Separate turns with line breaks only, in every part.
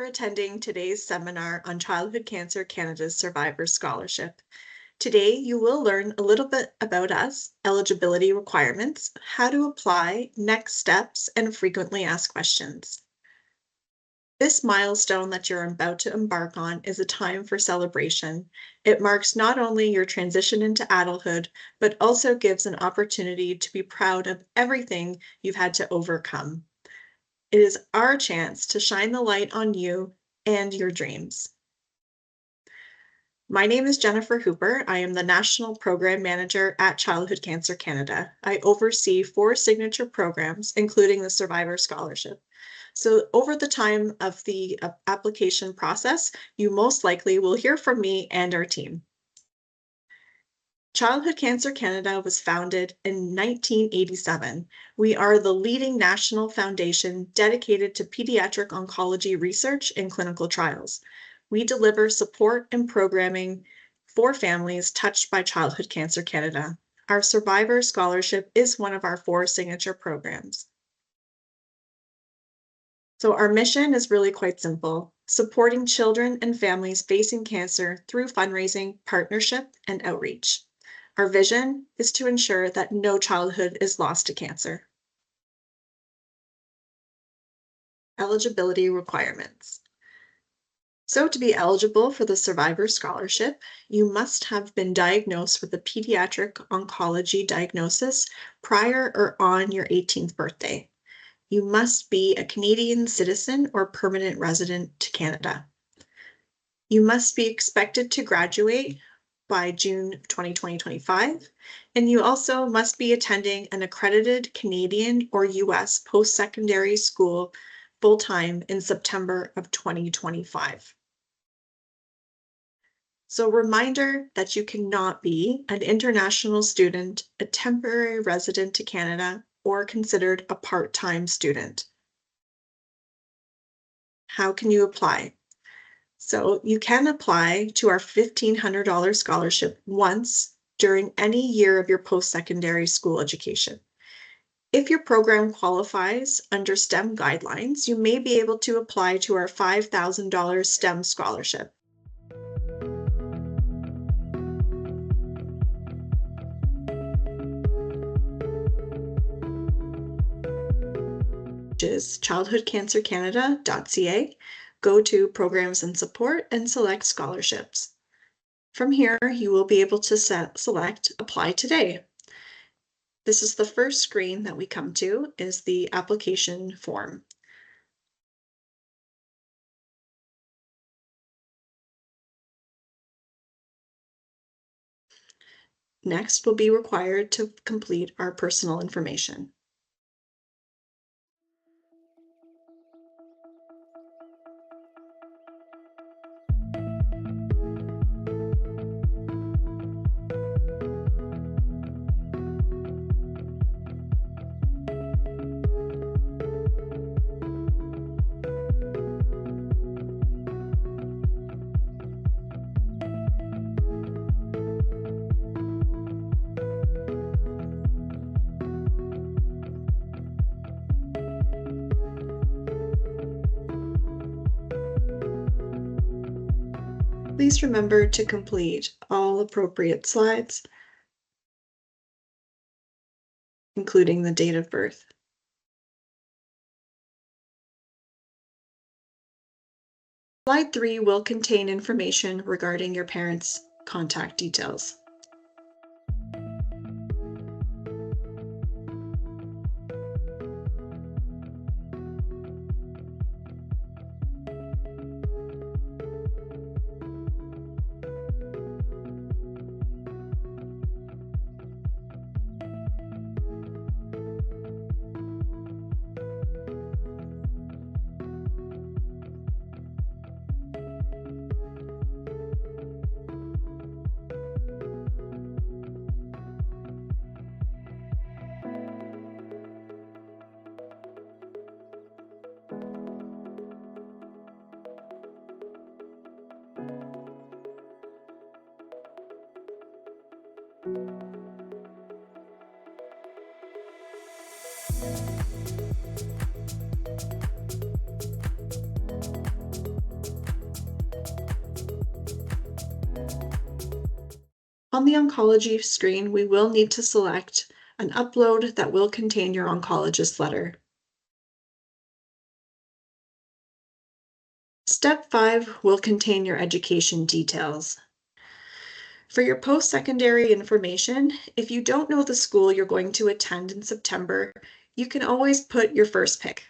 for attending today's seminar on Childhood Cancer Canada's Survivor Scholarship. Today, you will learn a little bit about us, eligibility requirements, how to apply, next steps, and frequently asked questions. This milestone that you're about to embark on is a time for celebration. It marks not only your transition into adulthood, but also gives an opportunity to be proud of everything you've had to overcome. It is our chance to shine the light on you and your dreams. My name is Jennifer Hooper. I am the National Program Manager at Childhood Cancer Canada. I oversee 4 signature programs, including the Survivor Scholarship. So over the time of the application process, you most likely will hear from me and our team. Childhood Cancer Canada was founded in 1987. We are the leading national foundation dedicated to pediatric oncology research and clinical trials. We deliver support and programming for families touched by Childhood Cancer Canada. Our Survivor Scholarship is one of our 4 signature programs. So our mission is really quite simple: supporting children and families facing cancer through fundraising, partnership, and outreach. Our vision is to ensure that no childhood is lost to cancer. Eligibility requirements. So to be eligible for the Survivor Scholarship, you must have been diagnosed with a pediatric oncology diagnosis prior or on your 18th birthday. You must be a Canadian citizen or permanent resident to Canada. You must be expected to graduate by June 2025, and you also must be attending an accredited Canadian or US post-secondary school full-time in September of 2025. So reminder that you cannot be an international student, a temporary resident to Canada, or considered a part-time student. How can you apply? So you can apply to our $1,500 scholarship once during any year of your post-secondary school education. If your program qualifies under STEM guidelines, you may be able to apply to our $5,000 STEM scholarship. Which is childhoodcancercanada.ca. Go to Programs and Support and select Scholarships. From here, you will be able to select Apply Today. This is the first screen that we come to, is the application form. Next, we'll be required to complete our personal information. Please remember to complete all appropriate slides, including the date of birth. Slide 3 will contain information regarding your parents' contact details. On the oncology screen, we will need to select an upload that will contain your oncologist letter. Step 5 will contain your education details. For your post-secondary information, if you don't know the school you're going to attend in September, you can always put your first pick.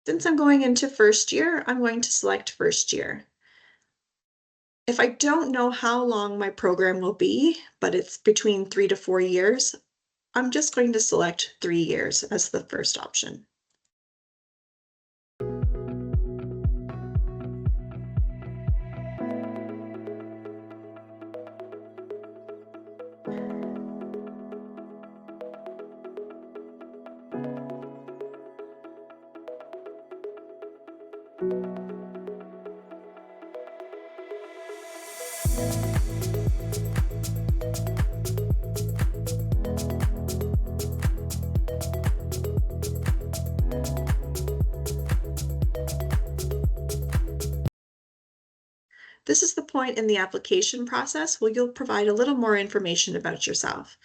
Since I'm going into first year, I'm going to select first year. If I don't know how long my program will be, but it's between 3 to 4 years, I'm just going to select 3 years as the first option. This is the point in the application process where you'll provide a little more information about yourself.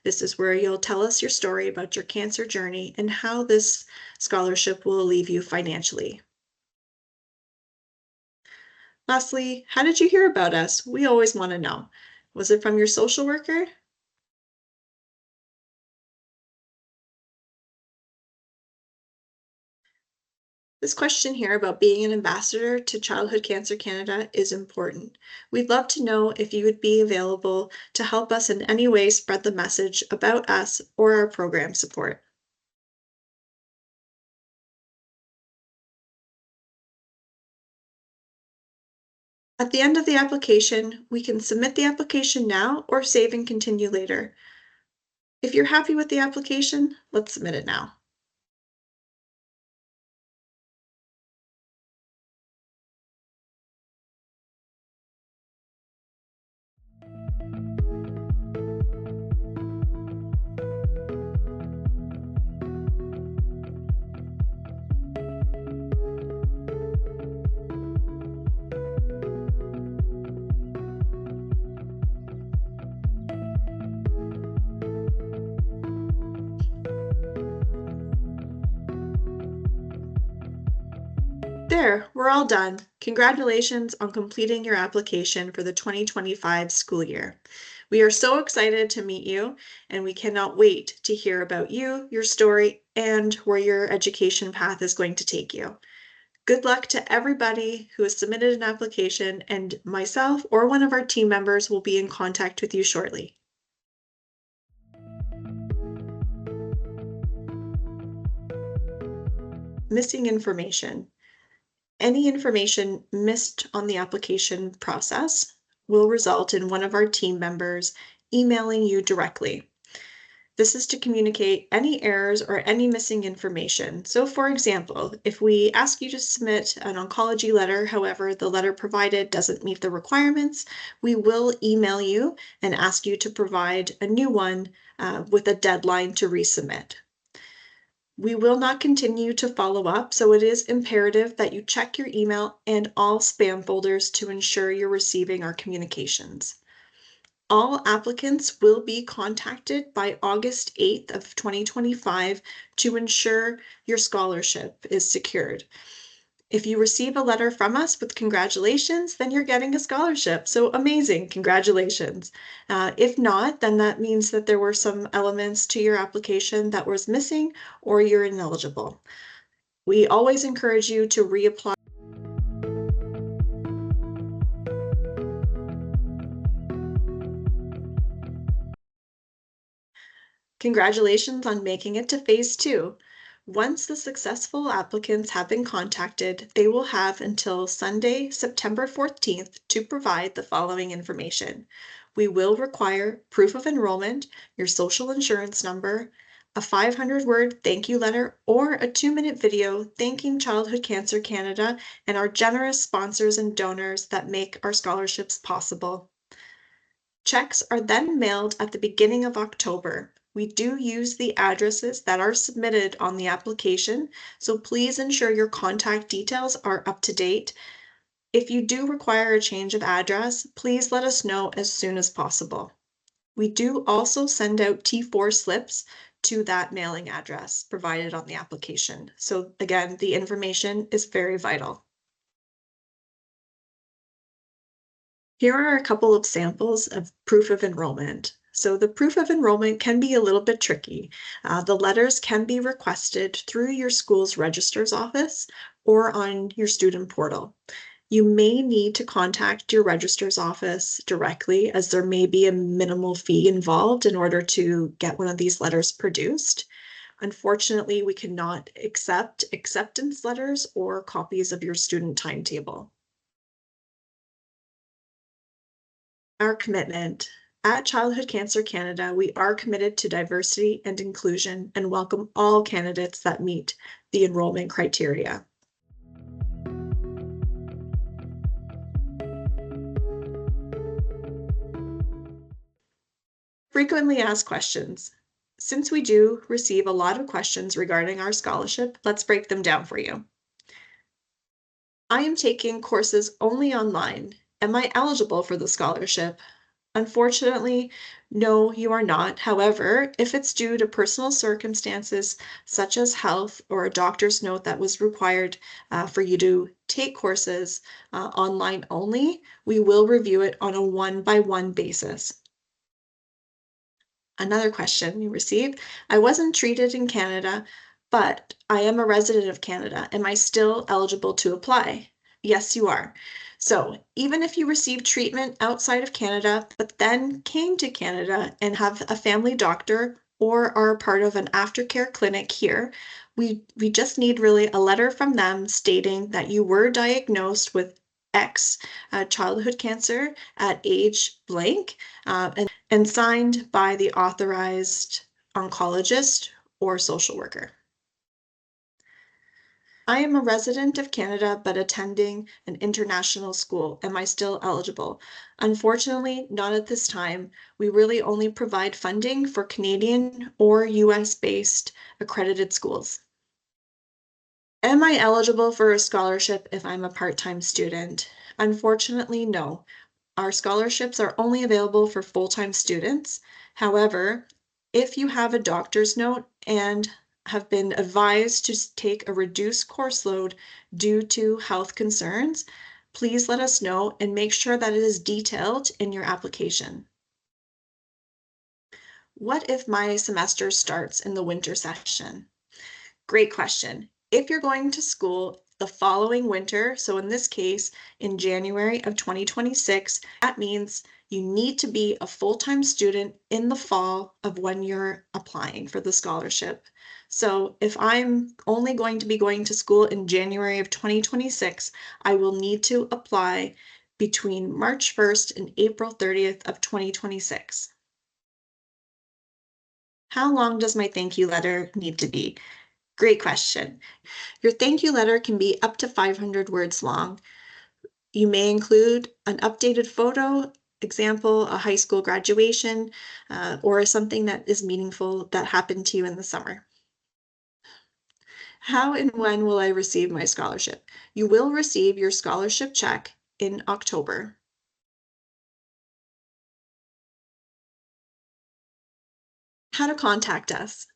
This is where you'll tell us your story about your cancer journey and how this scholarship will leave you financially. Lastly, how did you hear about us? We always want to know. Was it from your social worker? This question here about being an ambassador to Childhood Cancer Canada is important. We'd love to know if you would be available to help us in any way spread the message about us or our program support. At the end of the application, we can submit the application now or save and continue later. If you're happy with the application, let's submit it now. There, we're all done. Congratulations on completing your application for the 2025 school year. We are so excited to meet you, and we cannot wait to hear about you, your story, and where your education path is going to take you. Good luck to everybody who has submitted an application, and myself or one of our team members will be in contact with you shortly. Missing information. Any information missed on the application process will result in one of our team members emailing you directly. This is to communicate any errors or any missing information. So for example, if we ask you to submit an oncology letter, however, the letter provided doesn't meet the requirements, we will email you and ask you to provide a new one with a deadline to resubmit. We will not continue to follow up, so it is imperative that you check your email and all spam folders to ensure you're receiving our communications. All applicants will be contacted by August 8th of 2025 to ensure your scholarship is secured. If you receive a letter from us with congratulations, then you're getting a scholarship. So amazing, congratulations. If not, then that means that there were some elements to your application that was missing or you're ineligible. We always encourage you to reapply. Congratulations on making it to phase 2. Once the successful applicants have been contacted, they will have until Sunday, September 14th to provide the following information. We will require proof of enrollment, your social insurance number, a 500-word thank you letter, or a 2-minute video thanking Childhood Cancer Canada and our generous sponsors and donors that make our scholarships possible. Checks are then mailed at the beginning of October. We do use the addresses that are submitted on the application, so please ensure your contact details are up to date. If you do require a change of address, please let us know as soon as possible. We do also send out T4 slips to that mailing address provided on the application. So again, the information is very vital. Here are a couple of samples of proof of enrollment. So the proof of enrollment can be a little bit tricky. The letters can be requested through your school's registrar's office or on your student portal. You may need to contact your registrar's office directly, as there may be a minimal fee involved in order to get one of these letters produced. Unfortunately, we cannot accept acceptance letters or copies of your student timetable. Our commitment. At Childhood Cancer Canada, we are committed to diversity and inclusion and welcome all candidates that meet the enrollment criteria. Frequently asked questions. Since we do receive a lot of questions regarding our scholarship, let's break them down for you. I am taking courses only online. Am I eligible for the scholarship? Unfortunately, no, you are not. However, if it's due to personal circumstances such as health or a doctor's note that was required for you to take courses online only, we will review it on a one-by-one basis. Another question we received, I wasn't treated in Canada, but I am a resident of Canada. Am I still eligible to apply? Yes, you are. So even if you received treatment outside of Canada, but then came to Canada and have a family doctor or are part of an aftercare clinic here, we just need really a letter from them stating that you were diagnosed with X childhood cancer at age blank, and signed by the authorized oncologist or social worker. I am a resident of Canada but attending an international school. Am I still eligible? Unfortunately, not at this time. We really only provide funding for Canadian or US-based accredited schools. Am I eligible for a scholarship if I'm a part-time student? Unfortunately, no. Our scholarships are only available for full-time students. However, if you have a doctor's note and have been advised to take a reduced course load due to health concerns, please let us know and make sure that it is detailed in your application. What if my semester starts in the winter session? Great question. If you're going to school the following winter, so in this case, in January of 2026, that means you need to be a full-time student in the fall of when you're applying for the scholarship. So if I'm only going to be going to school in January of 2026, I will need to apply between March 1st and April 30th of 2026. How long does my thank you letter need to be? Great question. Your thank you letter can be up to 500 words long. You may include an updated photo, example, a high school graduation, or something that is meaningful that happened to you in the summer. How and when will I receive my scholarship? You will receive your scholarship check in October. How to contact us.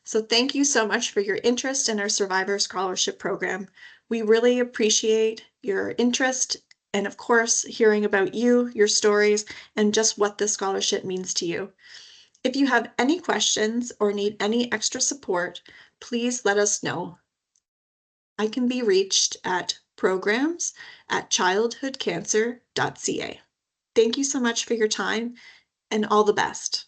So thank you so much for your interest in our Survivor Scholarship Program. We really appreciate your interest and, of course, hearing about you, your stories, and just what this scholarship means to you. If you have any questions or need any extra support, please let us know. I can be reached at programs@childhoodcancer.ca. Thank you so much for your time and all the best.